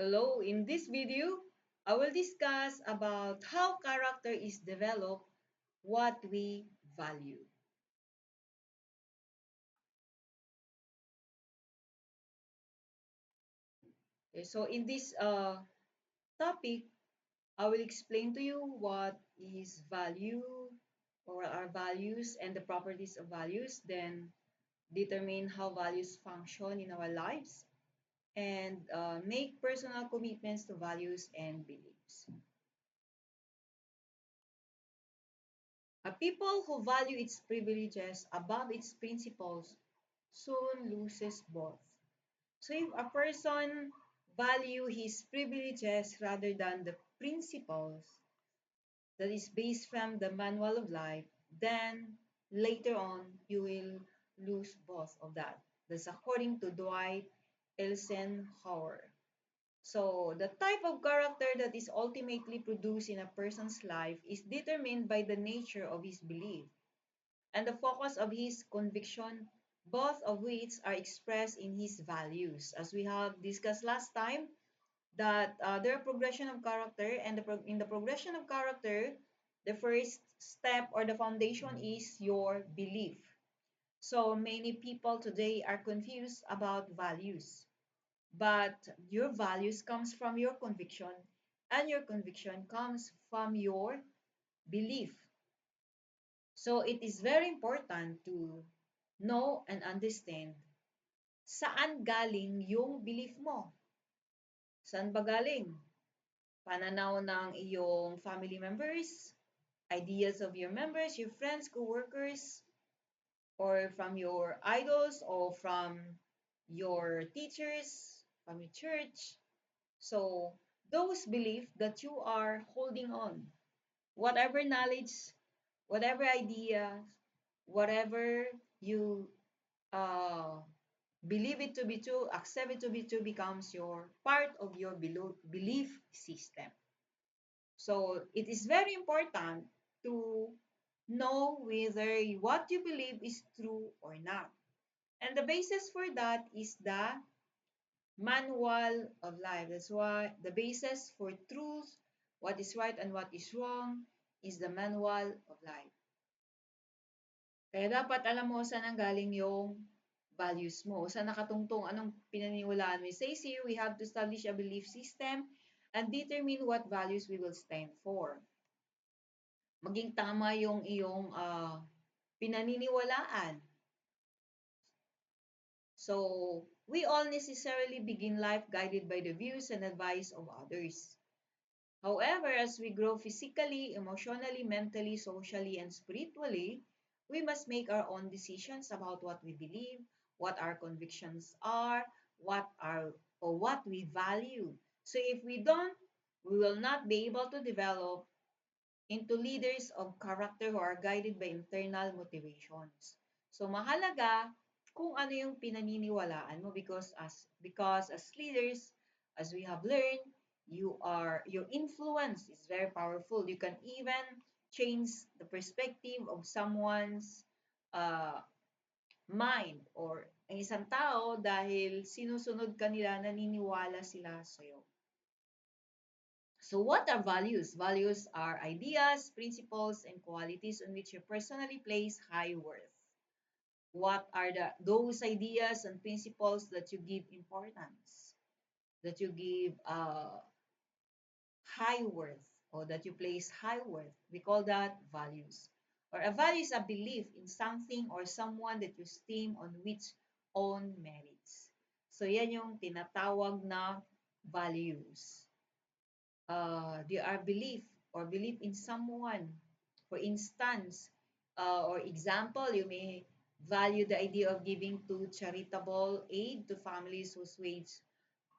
Hello, in this video, I will discuss about how character is developed, what we value. Okay, so in this topic, I will explain to you what is value or our values and the properties of values, then determine how values function in our lives, and make personal commitments to values and beliefs. A people who value its privileges above its principles soon loses both. So if a person value his privileges rather than the principles that is based from the manual of life, then later on you will lose both of that. That's according to Dwight Eisenhower. So the type of character that is ultimately produced in a person's life is determined by the nature of his belief and the focus of his conviction, both of which are expressed in his values. As we have discussed last time, that there are progression of character, and in the progression of character, the first step or the foundation is your belief. So many people today are confused about values, but your values comes from your conviction, and your conviction comes from your belief. So it is very important to know and understand saan galing yung belief mo. Saan ba galing? Pananaw ng iyong family members, ideas of your members, your friends, co-workers, or from your idols, or from your teachers, from your church. So those beliefs that you are holding on, whatever knowledge, whatever ideas, whatever you uh, believe it to be true, accept it to be true, becomes your part of your belief system. So it is very important to know whether what you believe is true or not. And the basis for that is the manual of life. That's why the basis for truth, what is right and what is wrong, is the manual of life. Kaya dapat alam mo saan ang galing yung values mo, saan nakatungtong, anong pinaniniwalaan mo. It says here, we have to establish a belief system and determine what values we will stand for. Maging tama yung iyong pinaniniwalaan. So, we all necessarily begin life guided by the views and advice of others. However, as we grow physically, emotionally, mentally, socially, and spiritually, we must make our own decisions about what we believe, what our convictions are, what we value. So if we don't, we will not be able to develop into leaders of character who are guided by internal motivations. So mahalaga kung ano yung pinaniniwalaan mo, because as leaders, as we have learned, your influence is very powerful. You can even change the perspective of someone's uh, mind or ang isang tao dahil sinusunod ka nila, naniniwala sila sa'yo. So what are values? Values are ideas, principles, and qualities on which you personally place high worth. What are those ideas and principles that you give importance, that you give high worth, or that you place high worth? We call that values. Or a value is a belief in something or someone that you esteem on which own merits. So yan yung tinatawag na values. They are belief in someone. For instance, or example, you may value the idea of giving to charitable aid to families whose wage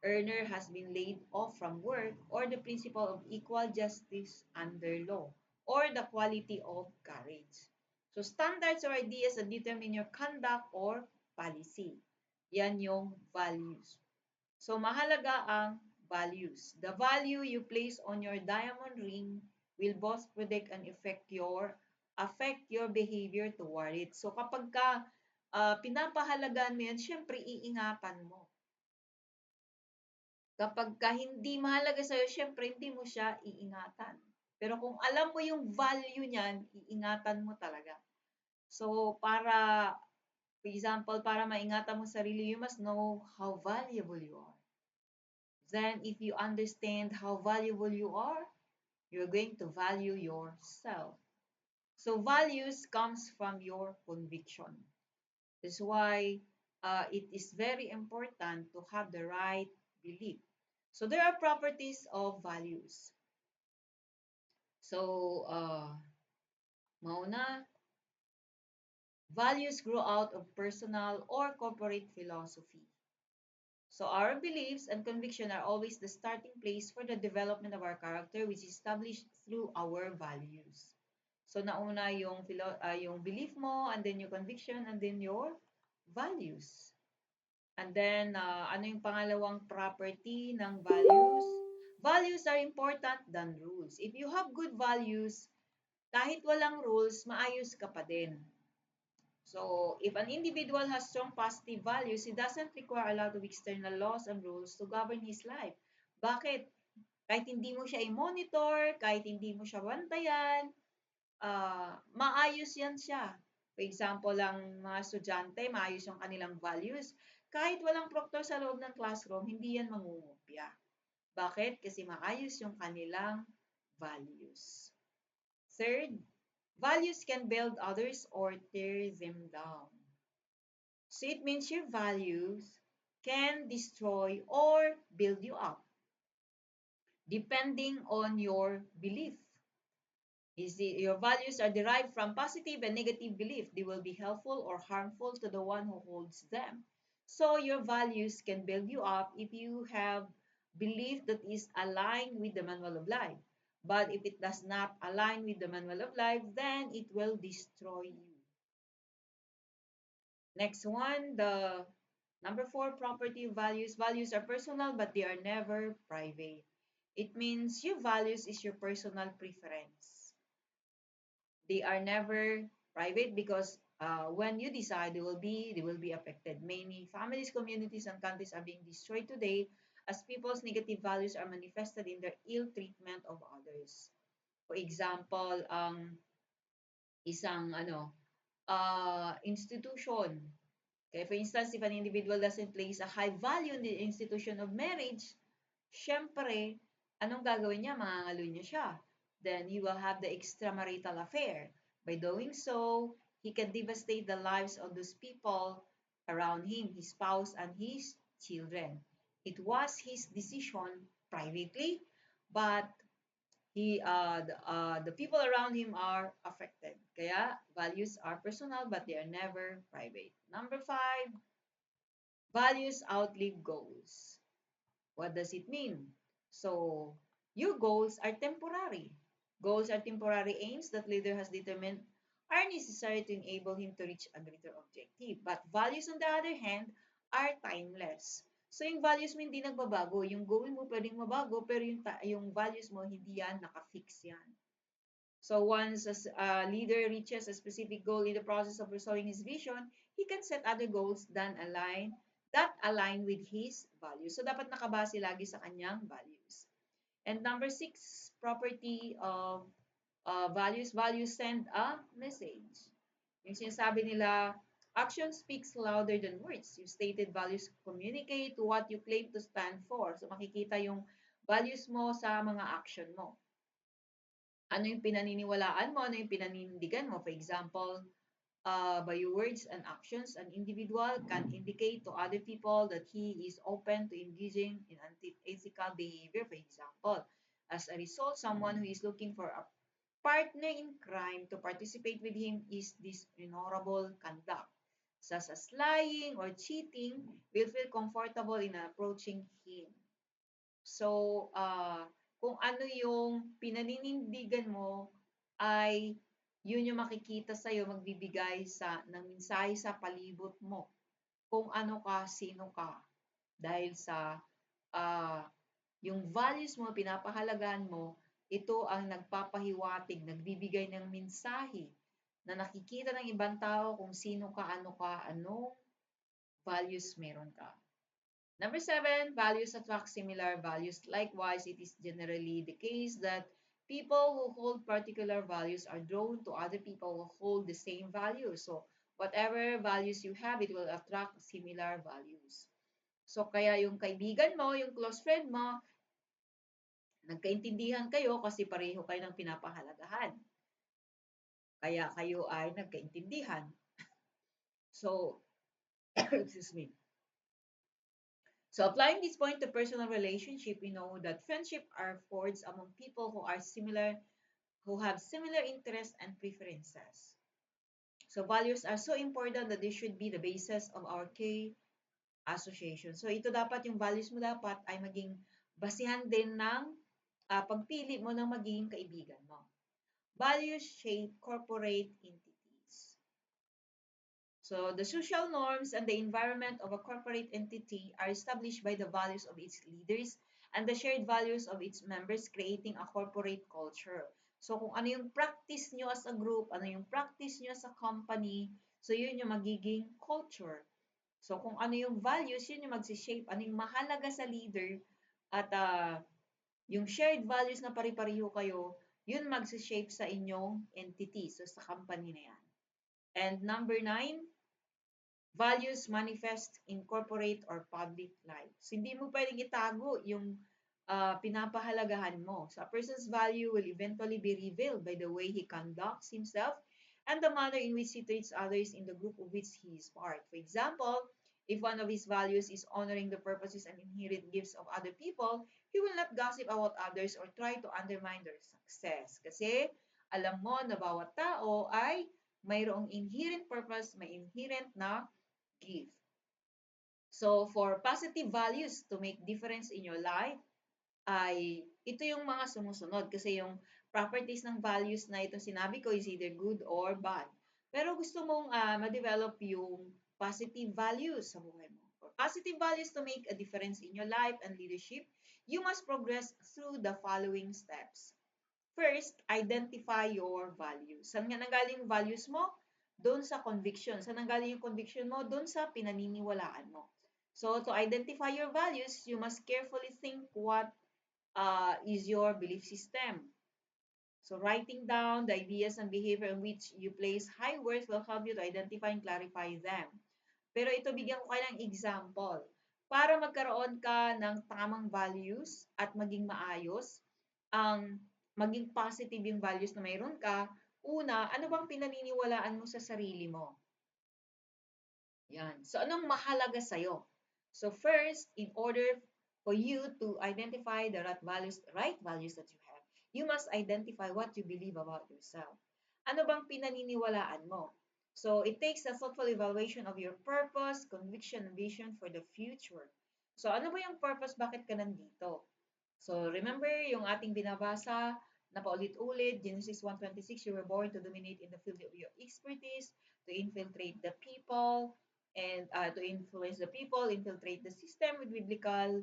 earner has been laid off from work, or the principle of equal justice under law, or the quality of courage. So standards or ideas that determine your conduct or policy. Yan yung values. So, mahalaga ang values. The value you place on your diamond ring will both predict and affect your behavior toward it. So, kapag pinapahalagaan mo yan, syempre iingatan mo. Kapag ka hindi mahalaga sa'yo, syempre hindi mo siya iingatan. Pero kung alam mo yung value niyan, iingatan mo talaga. So, for example, para maingatan mo sarili, you must know how valuable you are. Then, if you understand how valuable you are, you're going to value yourself. So, values comes from your conviction. That's why it is very important to have the right belief. So, there are properties of values. So, mauna, values grow out of personal or corporate philosophy. So our beliefs and conviction are always the starting place for the development of our character, which is established through our values. So nauna yung belief mo, and then your conviction, and then your values. And then, ano yung pangalawang property ng values? Values are important than rules. If you have good values, kahit walang rules, maayos ka pa din. So, if an individual has strong positive values, he doesn't require a lot of external laws and rules to govern his life. Bakit? Kahit hindi mo siya i-monitor, kahit hindi mo siya bantayan, maayos yan siya. For example, lang mga estudyante, maayos yung kanilang values. Kahit walang proctor sa loob ng classroom, hindi yan mangungopia. Bakit? Kasi maayos yung kanilang values. Third, values can build others or tear them down. So it means your values can destroy or build you up depending on your belief. Your values are derived from positive and negative belief. They will be helpful or harmful to the one who holds them. So your values can build you up if you have belief that is aligned with the manual of life. But if it does not align with the manual of life, then it will destroy you. Next one, the number 4 property of values. Values are personal, but they are never private. It means your values is your personal preference. They are never private because when you decide, they will be affected. Many families, communities, and countries are being destroyed today as people's negative values are manifested in their ill treatment of others. For example, isang institution. Okay, for instance, if an individual doesn't place a high value in the institution of marriage, syempre, anong gagawin niya? Mangangalo niya siya. Then he will have the extramarital affair. By doing so, he can devastate the lives of those people around him, his spouse and his children. It was his decision privately, but the people around him are affected. Kaya values are personal but they are never private. Number 5, values outlive goals. What does it mean? So, your goals are temporary. Goals are temporary aims that leader has determined are necessary to enable him to reach a greater objective. But values, on the other hand, are timeless. So, yung values mo hindi nagbabago. Yung goal mo pwedeng mabago, pero yung values mo, hindi yan, nakafix yan. So, once a leader reaches a specific goal in the process of pursuing his vision, he can set other goals that align with his values. So, dapat nakabase lagi sa kanyang values. And number 6, property of values. Values send a message. Yung sinasabi nila, action speaks louder than words. Yung stated values communicate what you claim to stand for. So, makikita yung values mo sa mga action mo. Ano yung pinaniniwalaan mo, ano yung pinaninindigan mo. For example, by your words and actions, an individual can indicate to other people that he is open to engaging in unethical behavior. For example, as a result, someone who is looking for a partner in crime to participate with him is dishonorable conduct, such as lying or cheating, will feel comfortable in approaching him. So, kung ano yung pinaninindigan mo ay yun yung makikita sa'yo, magbibigay ng mensahe sa palibot mo. Kung ano ka, sino ka. Dahil sa yung values mo, pinapahalagaan mo, ito ang nagpapahiwatig, nagbibigay ng mensahe na nakikita ng ibang tao kung sino ka, anong values meron ka. Number 7, values attract similar values. Likewise, it is generally the case that people who hold particular values are drawn to other people who hold the same values. So, whatever values you have, it will attract similar values. So, kaya yung kaibigan mo, yung close friend mo, nagkaintindihan kayo kasi pareho kayo ng pinapahalagahan. Kaya kayo ay nagkaintindihan. So, excuse me. So applying this point to personal relationship, we know that friendship are forged among people who have similar interests and preferences. So values are so important that they should be the basis of our K association. So ito dapat yung values mo dapat ay maging basihan din ng pagpili mo ng magiging kaibigan mo. Values shape corporate entities. So the social norms and the environment of a corporate entity are established by the values of its leaders and the shared values of its members, creating a corporate culture. So kung ano yung practice nyo as a group, ano yung practice nyo as a company, so yun yung magiging culture. So kung ano yung values, yun yung magsishape, ano yung mahalaga sa leader, at yung shared values na pari-pariho kayo, yun magsishape sa inyong entity, so sa company na yan. And number 9, values manifest in corporate or public life. So, hindi mo pwedeng itago yung pinapahalagahan mo. So, a person's value will eventually be revealed by the way he conducts himself and the manner in which he treats others in the group of which he is part. For example, if one of his values is honoring the purposes and inherent gifts of other people, he will not gossip about others or try to undermine their success. Kasi alam mo na bawat tao ay mayroong inherent purpose, may inherent na give. So, for positive values to make difference in your life, ay ito yung mga sumusunod. Kasi yung properties ng values na itong sinabi ko is either good or bad. Pero gusto mong ma-develop yung positive values sa buhay mo. For positive values to make a difference in your life and leadership, you must progress through the following steps. First, identify your values. Saan nga nanggaling yung values mo? Doon sa conviction. Saan nanggaling yung conviction mo? Doon sa pinaniniwalaan mo. So, to identify your values, you must carefully think what is your belief system. So, writing down the ideas and behavior in which you place high worth will help you to identify and clarify them. Pero ito, bigyan ko kayo ng example. Para magkaroon ka ng tamang values at maging maayos, ang maging positive yung values na mayroon ka, una, ano bang pinaniniwalaan mo sa sarili mo? Yan. So, anong mahalaga sa'yo? So, first, in order for you to identify the right values that you have, you must identify what you believe about yourself. Ano bang pinaniniwalaan mo? So, it takes a thoughtful evaluation of your purpose, conviction, and vision for the future. So, ano ba yung purpose? Bakit ka nandito? So, remember yung ating binabasa na paulit-ulit, Genesis 1:26, you were born to dominate in the field of your expertise, to infiltrate the people, and to influence the people, infiltrate the system with biblical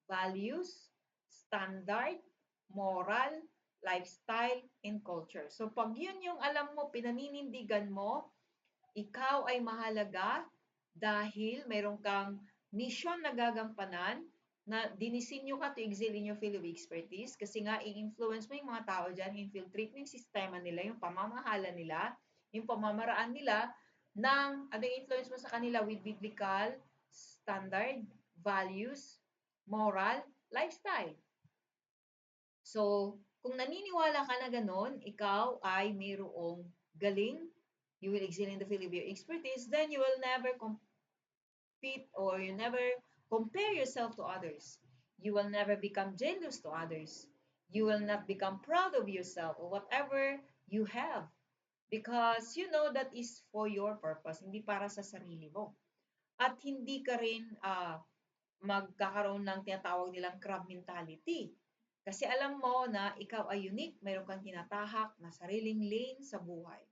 values, standard, moral, lifestyle, and culture. So, pag yun yung alam mo, pinaninindigan mo, ikaw ay mahalaga dahil mayroon kang mission na gagampanan na dinisinyo ka to excel in your field of expertise kasi nga i-influence mo yung mga tao dyan, infiltrate mo yung sistema nila, yung pamamahala nila, yung pamamaraan nila ng ano yung influence mo sa kanila with biblical standard, values, moral, lifestyle. So, kung naniniwala ka na ganon, ikaw ay mayroong galing, you will excel in the field of your expertise, then you will never compete or you never compare yourself to others. You will never become jealous to others. You will not become proud of yourself or whatever you have because you know that is for your purpose, hindi para sa sarili mo. At hindi ka rin magkakaroon ng tinatawag nilang crab mentality. Kasi alam mo na ikaw ay unique, mayroon kang tinatahak na sariling lane sa buhay.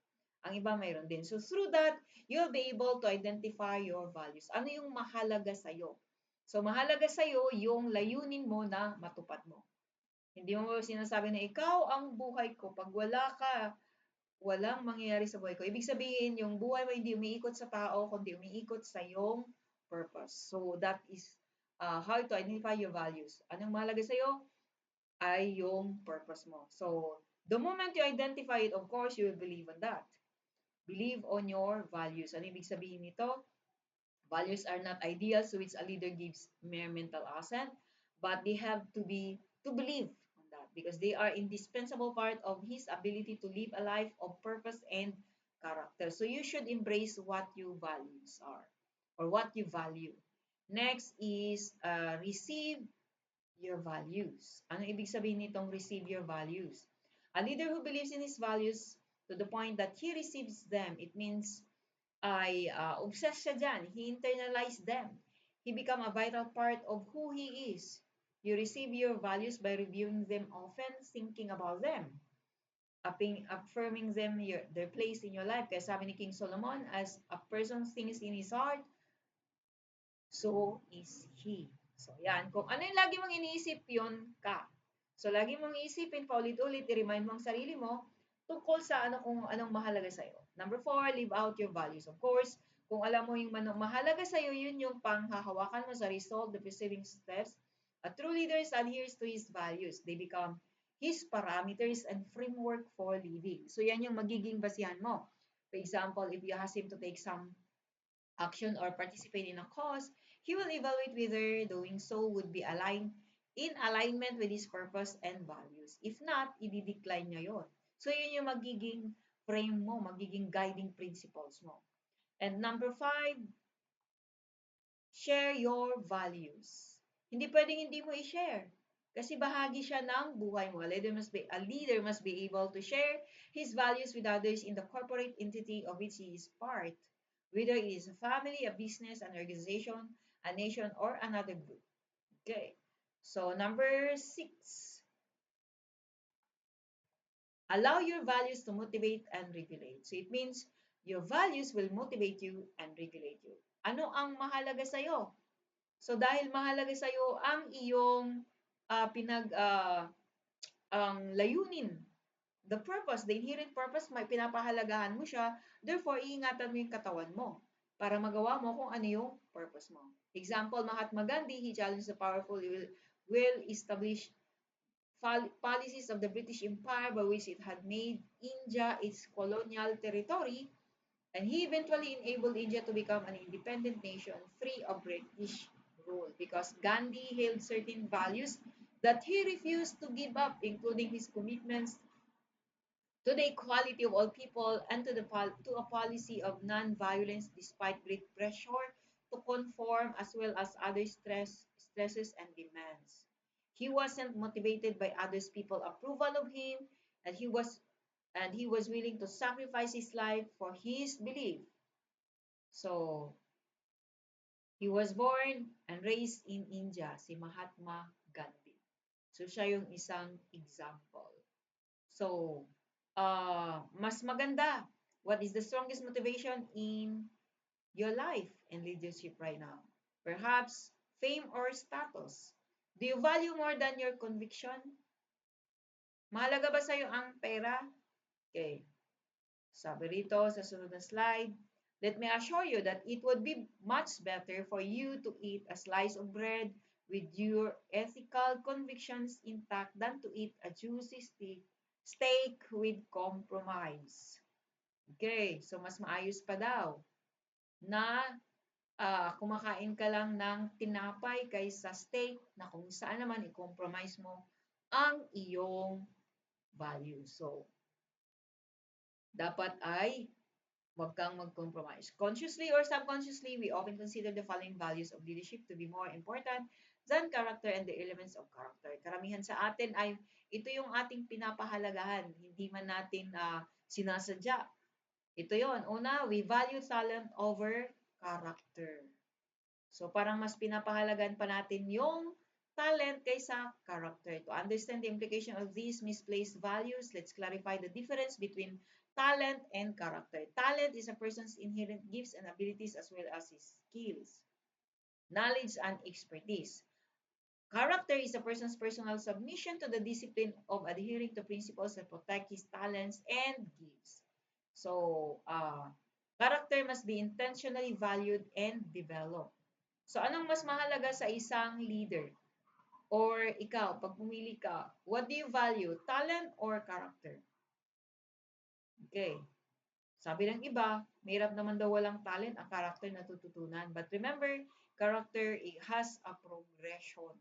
Ang iba mayroon din. So through that, you'll be able to identify your values. Ano yung mahalaga sa'yo? So mahalaga sa'yo yung layunin mo na matupad mo. Hindi mo sinasabi na ikaw ang buhay ko. Pag wala ka, walang mangyayari sa buhay ko. Ibig sabihin, yung buhay mo hindi umiikot sa tao, kundi umiikot sa iyong purpose. So that is how to identify your values. Anong mahalaga sa'yo ay yung purpose mo. So, the moment you identify it, of course, you will believe on that. Believe on your values. Ano ibig sabihin nito? Values are not ideals to which a leader gives mere mental assent, but they have to believe on that because they are indispensable part of his ability to live a life of purpose and character. So you should embrace what you values are or what you value. Next is receive your values. Ano ibig sabihin nitong receive your values? A leader who believes in his values to the point that he receives them, it means ay obsessed siya dyan. He internalized them. He become a vital part of who he is. You receive your values by reviewing them often, thinking about them, affirming them their place in your life. Kaya sabi ni King Solomon, as a person thinks in his heart, so is he. So, yan. Kung ano yung lagi mong iniisip, yun ka. So, lagi mong iisipin, paulit-ulit, i-remind mo ang sarili mo tungkol sa kung anong mahalaga sa'yo. Number 4, live out your values. Of course, kung alam mo yung mahalaga sa'yo, yun yung panghahawakan mo sa resolve, the preceding steps. A true leader adheres to his values. They become his parameters and framework for living. So, yan yung magiging basihan mo. For example, if you ask him to take some action or participate in a cause, he will evaluate whether doing so would be in alignment with his purpose and values. If not, i-decline niya yun. So, yun yung magiging frame mo, magiging guiding principles mo. And number 5, share your values. Hindi pwedeng hindi mo i-share. Kasi bahagi siya ng buhay mo. A leader must be able to share his values with others in the corporate entity of which he is part, whether it is a family, a business, an organization, a nation, or another group. Okay. So, number 6, allow your values to motivate and regulate. So, it means your values will motivate you and regulate you. Ano ang mahalaga sa'yo? So, dahil mahalaga sa'yo ang iyong ang layunin, the purpose, the inherent purpose, may pinapahalagahan mo siya, therefore, iingatan mo yung katawan mo para magawa mo kung ano yung purpose mo. Example, Mahatma Gandhi, he challenged the powerful will establish policies of the British Empire by which it had made India its colonial territory, and he eventually enabled India to become an independent nation free of British rule because Gandhi held certain values that he refused to give up, including his commitments to the equality of all people and to a policy of non-violence despite great pressure to conform as well as other stresses and demands. He wasn't motivated by others people approval of him, and he was willing to sacrifice his life for his belief. So, he was born and raised in India, si Mahatma Gandhi. So, siya yung isang example. So, mas maganda. What is the strongest motivation in your life and leadership right now? Perhaps fame or status. Do you value more than your conviction? Mahalaga ba sa'yo ang pera? Okay. Sabi rito sa sunod na slide, let me assure you that it would be much better for you to eat a slice of bread with your ethical convictions intact than to eat a juicy steak with compromise. Okay, so mas maayos pa daw na kumakain ka lang ng tinapay kaysa steak na kung saan naman i-compromise mo ang iyong value. So, dapat ay huwag kang mag-compromise. Consciously or subconsciously, we often consider the following values of leadership to be more important than character and the elements of character. Karamihan sa atin ay ito yung ating pinapahalagahan. Hindi man natin sinasadya. Ito yon. Una, we value talent over character. So parang mas pinapahalagan pa natin yung talent kaysa character. To understand the implication of these misplaced values, let's clarify the difference between talent and character. Talent is a person's inherent gifts and abilities as well as his skills, knowledge, and expertise. Character is a person's personal submission to the discipline of adhering to principles that protect his talents and gifts. So, character must be intentionally valued and developed. So, anong mas mahalaga sa isang leader? Or ikaw, pag pumili ka, what do you value? Talent or character? Okay. Sabi ng iba, mahirap naman daw walang talent, ang character natututunan. But remember, character it has a progression.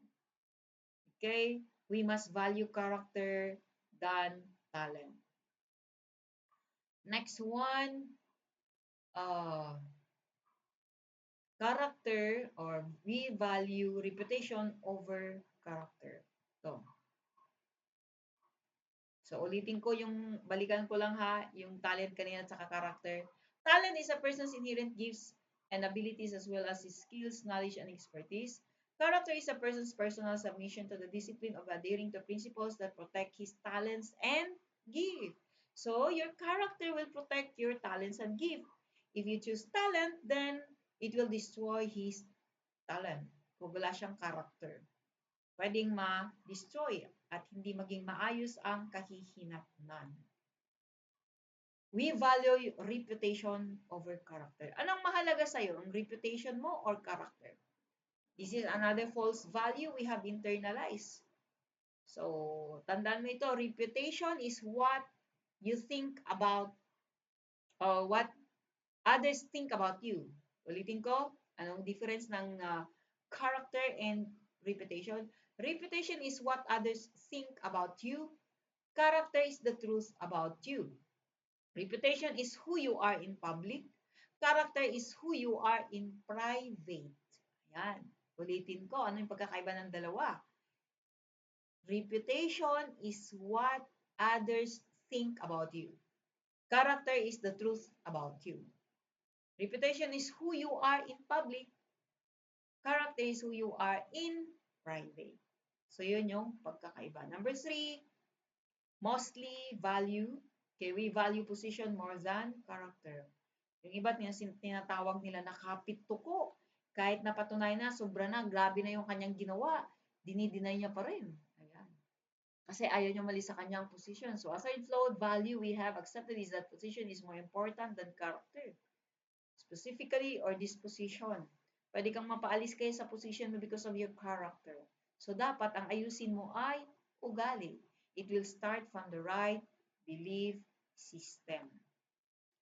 Okay? We must value character than talent. Next one, uh, character or we value reputation over character. So, ulitin ko yung, balikan ko lang ha, yung talent kanina at saka character. Talent is a person's inherent gifts and abilities as well as his skills, knowledge, and expertise. Character is a person's personal submission to the discipline of adhering to principles that protect his talents and gift. So, your character will protect your talents and gift. If you choose talent, then it will destroy his talent. Kung wala siyang character, pwedeng ma-destroy at hindi maging maayos ang kahihinatnan. We value reputation over character. Anong mahalaga sa'yo? Ang reputation mo or character? This is another false value we have internalized. So, tandaan mo ito, reputation is what you think about or what others think about you. Ulitin ko, anong difference ng character and reputation? Reputation is what others think about you. Character is the truth about you. Reputation is who you are in public. Character is who you are in private. Ayan. Ulitin ko, ano yung pagkakaiba ng dalawa? Reputation is what others think about you. Character is the truth about you. Reputation is who you are in public. Character is who you are in private. So, yun yung pagkakaiba. Number 3, mostly value. Okay, we value position more than character. Yung iba, tinatawag nila na kapit tuko. Kahit napatunayan na, sobra na, grabe na yung kanyang ginawa, dinideny niya pa rin. Ayan. Kasi ayaw niya mali sa kanyang position. So, a third flawed value we have accepted is that position is more important than character. Specifically or disposition. Pwede kang mapaalis kayo sa position mo because of your character. So, dapat ang ayusin mo ay ugali. It will start from the right belief system.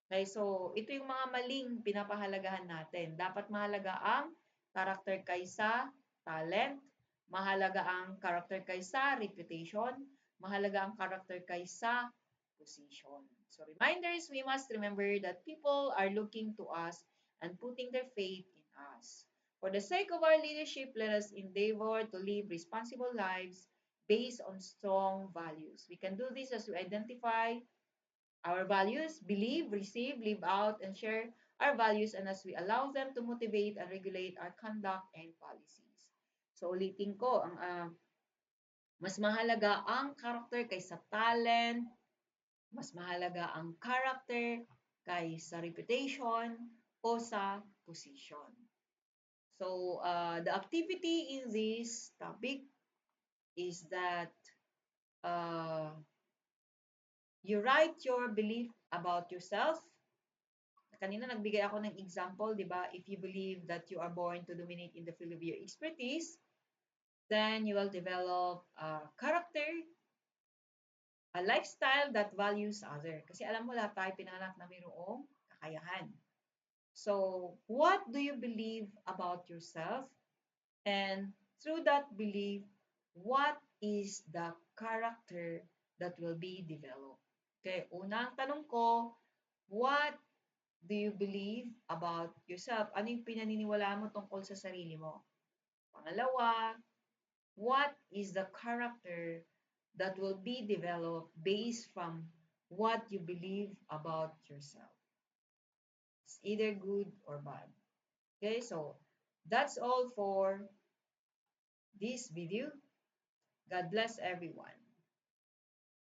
Okay, so ito yung mga maling pinapahalagahan natin. Dapat mahalaga ang character kaysa talent, mahalaga ang character kaysa reputation, mahalaga ang character kaysa position. So reminders, we must remember that people are looking to us and putting their faith in us. For the sake of our leadership, let us endeavor to live responsible lives based on strong values. We can do this as we identify our values, believe, receive, live out, and share our values, and as we allow them to motivate and regulate our conduct and policies. So ulitin ko, mas mahalaga ang character kaysa talent, mas mahalaga ang character kaysa reputation o sa position. So the activity in this topic is that you write your belief about yourself. Kanina nagbigay ako ng example, di ba? If you believe that you are born to dominate in the field of your expertise, then you will develop a character, a lifestyle that values other. Kasi alam mo, lahat tayo pinanganak na mayroong kakayahan. So, what do you believe about yourself? And through that belief, what is the character that will be developed? Okay, unang tanong ko, what do you believe about yourself? Ano yung pinaniniwalaan mo tungkol sa sarili mo? Pangalawa, what is the character that will be developed based from what you believe about yourself? It's either good or bad. Okay, so that's all for this video. God bless everyone.